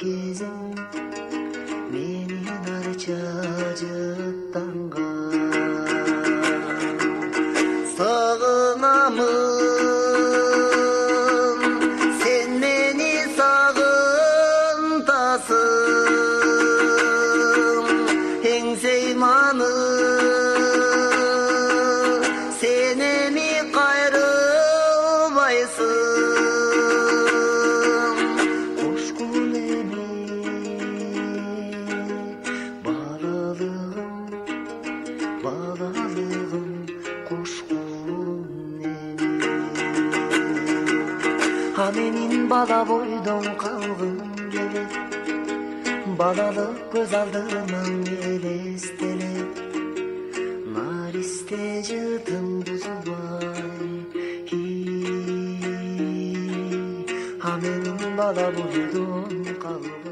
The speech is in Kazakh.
кезиң менин арча жыттанган. Сагынамын, сен мени сагынтасың, эңсейманы сен эми кайрылбайсың. Кошкун эми балалыгым кошкун эми. А менин бала бойдон калгым келет, балалык көз алдыман элестелет. Наристе жытым бузулбай, а менин бала бойдон калгым.